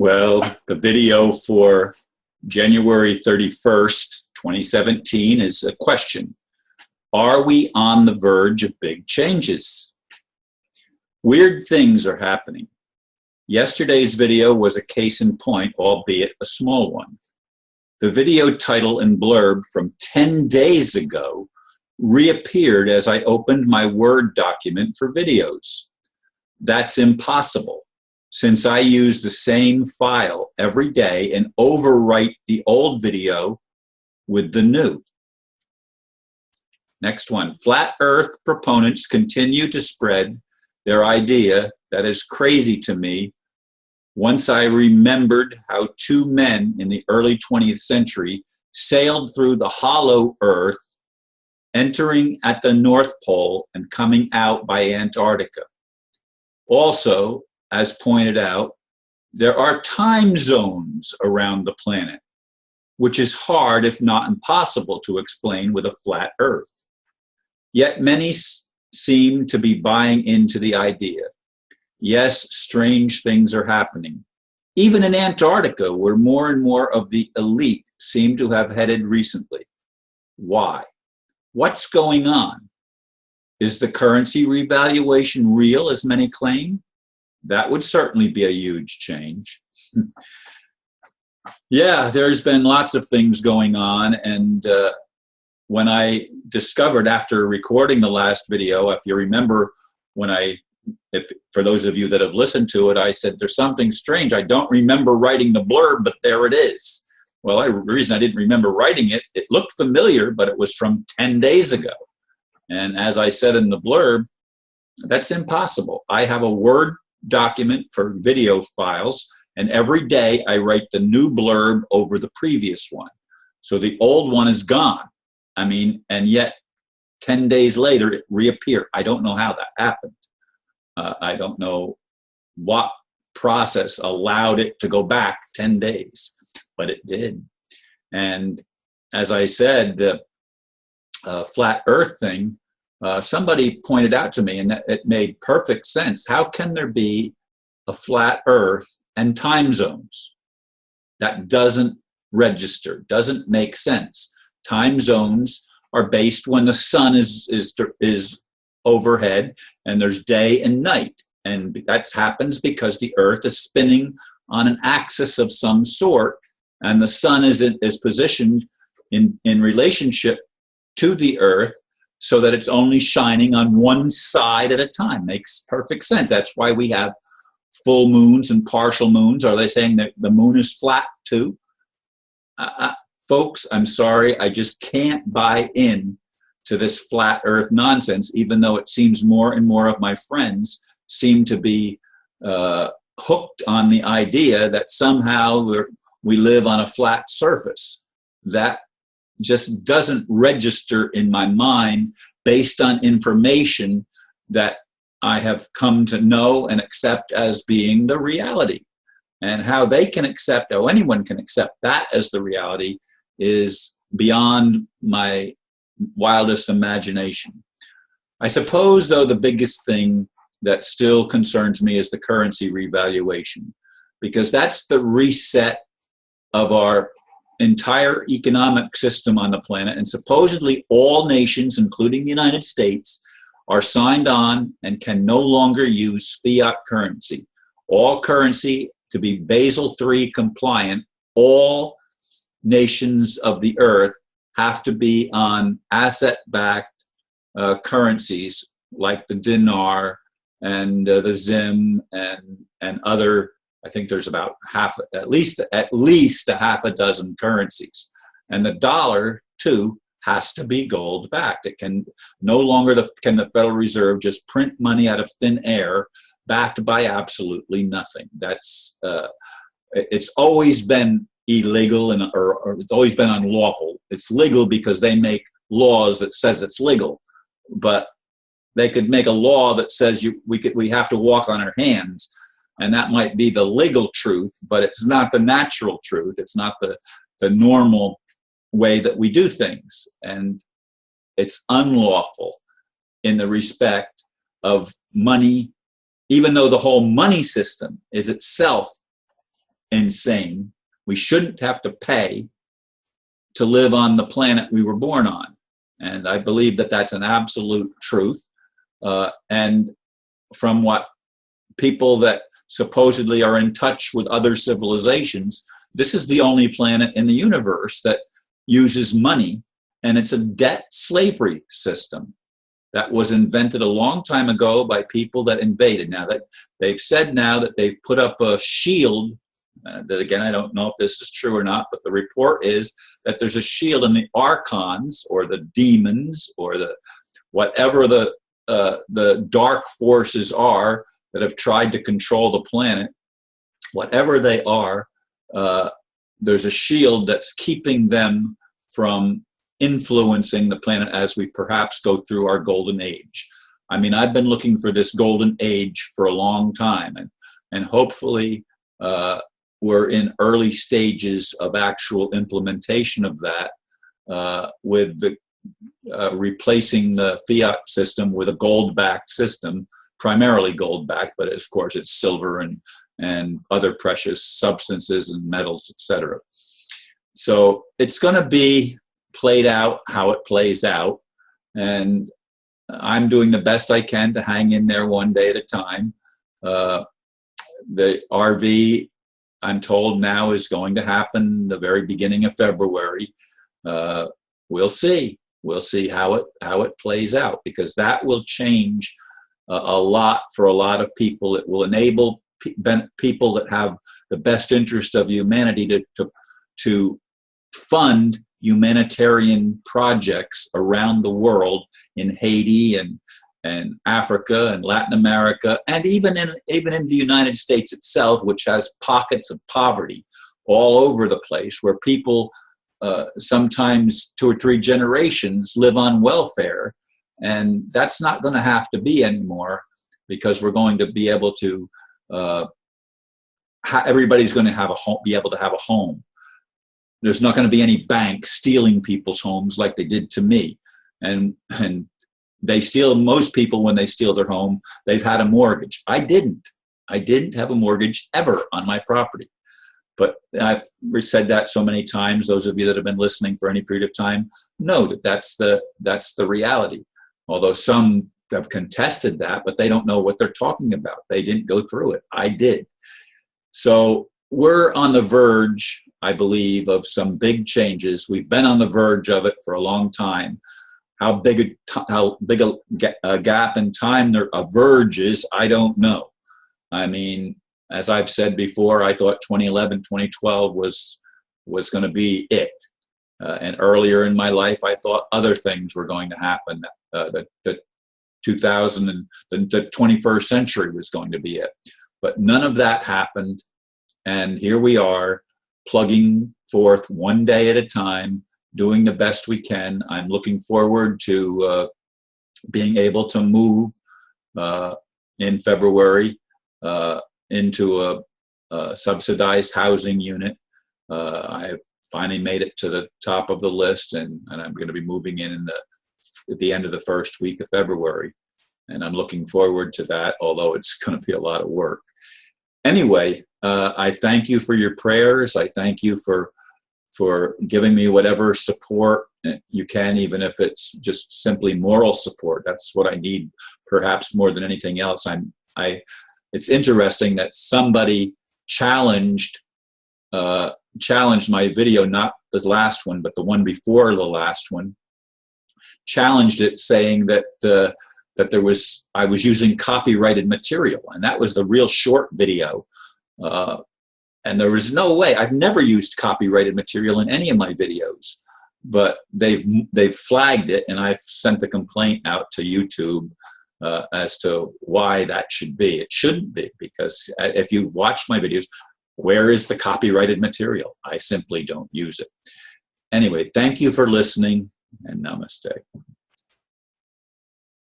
Well, the video for January 31st, 2017 is a question. Are we on the verge of big changes? Weird things are happening. Yesterday's video was a case in point, albeit a small one. The video title and blurb from 10 days ago reappeared as I opened my Word document for videos. That's impossible, since I use the same file every day and overwrite the old video with the new. Next one. Flat Earth proponents continue to spread their idea that is crazy to me once I remembered how two men in the early 20th century sailed through the hollow Earth, entering at the North Pole and coming out by Antarctica. Also, as pointed out, there are time zones around the planet, which is hard, if not impossible, to explain with a flat Earth. Yet many seem to be buying into the idea. Yes, strange things are happening. Even in Antarctica, where more and more of the elite seem to have headed recently. Why? What's going on? Is the currency revaluation real, as many claim? That would certainly be a huge change. Yeah, there's been lots of things going on, and when I discovered after recording the last video, if you remember when for those of you that have listened to it, I said there's something strange. I don't remember writing the blurb, but there it is. Well, the reason I didn't remember writing it, it looked familiar, but it was from 10 days ago. And as I said in the blurb, that's impossible. I have a Word document for video files, and every day I write the new blurb over the previous one. So the old one is gone. I mean, and yet 10 days later it reappeared. I don't know how that happened. I don't know what process allowed it to go back 10 days, but it did. And as I said, the flat Earth thing, somebody pointed out to me, and that it made perfect sense. How can there be a flat Earth and time zones? That doesn't register, doesn't make sense. Time zones are based when the sun is overhead and there's day and night. And that happens because the Earth is spinning on an axis of some sort, and the sun is positioned in relationship to the Earth so that it's only shining on one side at a time. Makes perfect sense. That's why we have full moons and partial moons. Are they saying that the moon is flat too? Folks, I'm sorry, I just can't buy in to this flat Earth nonsense, even though it seems more and more of my friends seem to be hooked on the idea that somehow we live on a flat surface. That just doesn't register in my mind based on information that I have come to know and accept as being the reality. And how they can accept, how anyone can accept that as the reality is beyond my wildest imagination. I suppose, though, the biggest thing that still concerns me is the currency revaluation, because that's the reset of our entire economic system on the planet. And supposedly all nations, including the United States, are signed on and can no longer use fiat currency. All currency to be Basel III compliant, all nations of the earth have to be on asset-backed currencies like the dinar and the zim and other. I think there's about at least a half a dozen currencies, and the dollar too has to be gold-backed. It can no longer can the Federal Reserve just print money out of thin air, backed by absolutely nothing. That's it's always been illegal or it's always been unlawful. It's legal because they make laws that says it's legal, but they could make a law that says we have to walk on our hands, and that might be the legal truth, but it's not the natural truth. It's not the normal way that we do things, and it's unlawful in the respect of money, even though the whole money system is itself insane. We shouldn't have to pay to live on the planet we were born on. And I believe that that's an absolute truth. And from what people that supposedly are in touch with other civilizations, this is the only planet in the universe that uses money, and it's a debt slavery system that was invented a long time ago by people that invaded. Now that they've said now that they've put up a shield, that again, I don't know if this is true or not, but the report is that there's a shield in the archons or the demons or the whatever the dark forces are that have tried to control the planet, whatever they are, there's a shield that's keeping them from influencing the planet as we perhaps go through our golden age. I mean, I've been looking for this golden age for a long time, and hopefully we're in early stages of actual implementation of that, with the replacing the fiat system with a gold-backed system, primarily gold-backed, but of course it's silver and other precious substances and metals, etc. So it's going to be played out how it plays out, and I'm doing the best I can to hang in there one day at a time. The RV, I'm told now, is going to happen the very beginning of February. We'll see. We'll see how it plays out, because that will change a lot for a lot of people. It will enable people that have the best interest of humanity to fund humanitarian projects around the world, in Haiti and Africa and Latin America, and even in the United States itself, which has pockets of poverty all over the place, where people sometimes 2 or 3 generations live on welfare. And that's not going to have to be anymore, because we're going to be able to, everybody's going to have a home, be able to have a home. There's not going to be any banks stealing people's homes like they did to me. And they steal, most people, when they steal their home, they've had a mortgage. I didn't have a mortgage ever on my property. But I've said that so many times. Those of you that have been listening for any period of time know that that's the reality. Although some have contested that, but they don't know what they're talking about. They didn't go through it. I did. So we're on the verge, I believe, of some big changes. We've been on the verge of it for a long time. How big a gap in time a verge is, I don't know. I mean, as I've said before, I thought 2011, 2012 was going to be it. And earlier in my life, I thought other things were going to happen. The 2000 and the 21st century was going to be it. But none of that happened. And here we are, plugging forth one day at a time, doing the best we can. I'm looking forward to being able to move in February into a subsidized housing unit. I have finally made it to the top of the list, and I'm going to be moving in at the end of the first week of February. And I'm looking forward to that, although it's going to be a lot of work. Anyway, I thank you for your prayers. I thank you for giving me whatever support you can, even if it's just simply moral support. That's what I need, perhaps more than anything else. It's interesting that somebody challenged my video, not the last one, but the one before the last one, challenged it, saying that I was using copyrighted material, and that was the real short video. And there was no way. I've never used copyrighted material in any of my videos, but they've flagged it, and I've sent a complaint out to YouTube as to why that should be. It shouldn't be, because if you've watched my videos, where is the copyrighted material? I simply don't use it. Anyway, thank you for listening, and namaste.